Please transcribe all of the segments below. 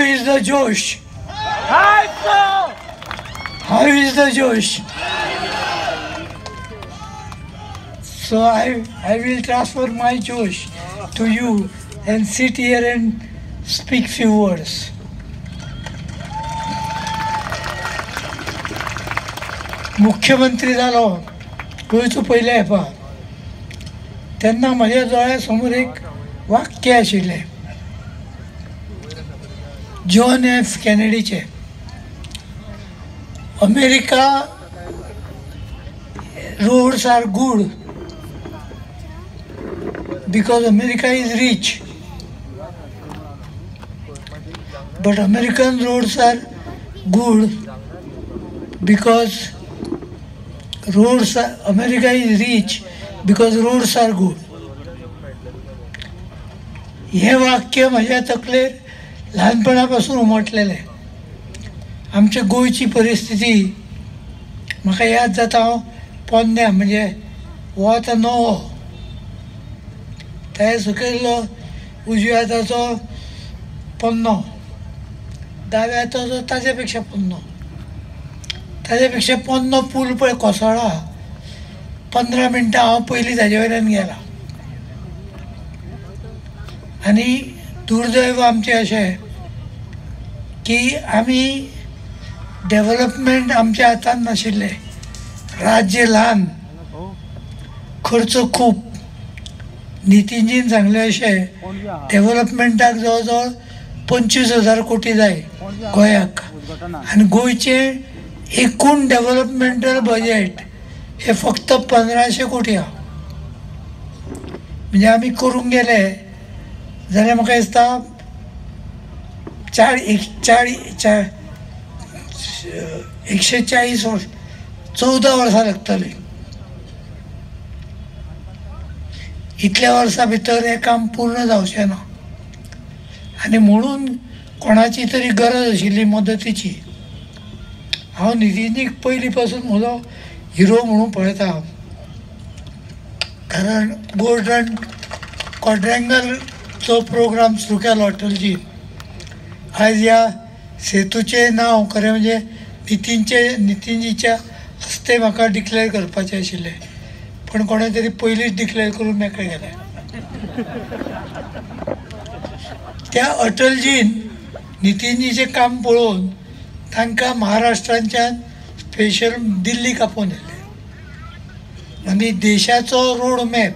is the Josh? How is the Josh? So I will transfer my Josh to you and sit here and speak few words. मुख्यमंत्री जालो गोंयचो पयले HEPA तेन्ना म्हज्या दोळ्या समोर एक वाक्य आशिल्लें जॉन एफ कॅनेडीचे. America roads are good because America is rich, but American roads are good because America is rich because roads are good. हे वाक्य म्हज्या तकलेर ल्हानपणापासून उमटलेलें. आमच्या गोंयची परिस्थिती म्हाका याद जाता. हांव पोन्न्या म्हणजे हो आतां नवो ताचे सकयल्लो उजव्या हाताचो पोन्नो, दाव्या हाताचो ताजे पेक्षा पोन्नो, ताजे पेक्षा पोन्नो पूल पळय कोसळ्ळा. 15 मिनटां हांव पयलीं ताजे वयल्यान गेलां. आनी दुर्दैव आमचें अशें की आमी डेव्हलपमेंट आमच्या हातान नाशिल्लें. राज्य ल्हान, खर्च खूब. नितीनजीन सांगलें अशें डेव्हलपमेंटाक जवळ जवळ 25,000 कोटी जाय गोंयाक, आनी गोंयचें एकूण डेव्हलपमेंटल बजेट हे फक्त 1500 कोटी आहा. म्हणजे आमी करूंक गेले जाल्यार म्हाका दिसता 140 वर्स 14 वर्सां लागतली. इतल्या वर्सां भितर हें काम पूर्ण जावचें ना. आनी म्हणून कोणाची तरी गरज आशिल्ली मदतीची. हांव नितीनजीक पयलीं पासून म्हजो हिरो म्हणून पळयता, कारण गोल्डन क्वाड्रँगलचो प्रोग्राम सुरू केलो अटलजीन. आयज ह्या सेतूचें नांव खरें म्हणजे नितीनजीच्या हस्ते म्हाका डिक्लेअर करपाचें आशिल्लें, पण कोणें तरी पयलींच डिक्लेअर करून मेकळें गेलें. त्या अटलजीन नितीनजीचें काम पळोवन तांकां महाराष्ट्रांच्यान स्पेशल दिल्ली कापोवन येयलें आनी देशाचो रोड मॅप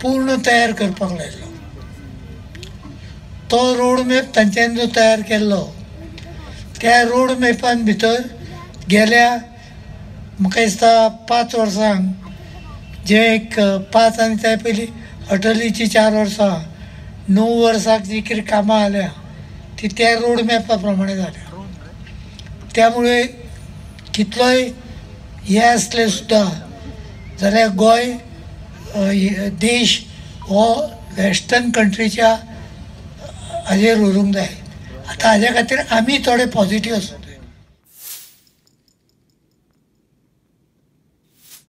पूर्ण तयार करपाक लायलो. तो रोड मॅप तांच्यानी जो तयार केल्लो त्या रोड मॅपान भितर गेल्या म्हाका दिसता 5 वर्सांक जे एक 5 आनी त्या पयलीं अटलीची 4 वर्सां 9 वर्सांक जी कितें कामां जाल्या ती त्या रोड मॅपा प्रमाणे जाल्या. त्यामुळे कितलोय हे आसले सुद्दां जाल्यार गोंय देश हो वेस्टर्न कंट्रीच्या हाजेर उरूंक जाय. आतां हाज्या खातीर आमी थोडे पॉजिटीव आसूं.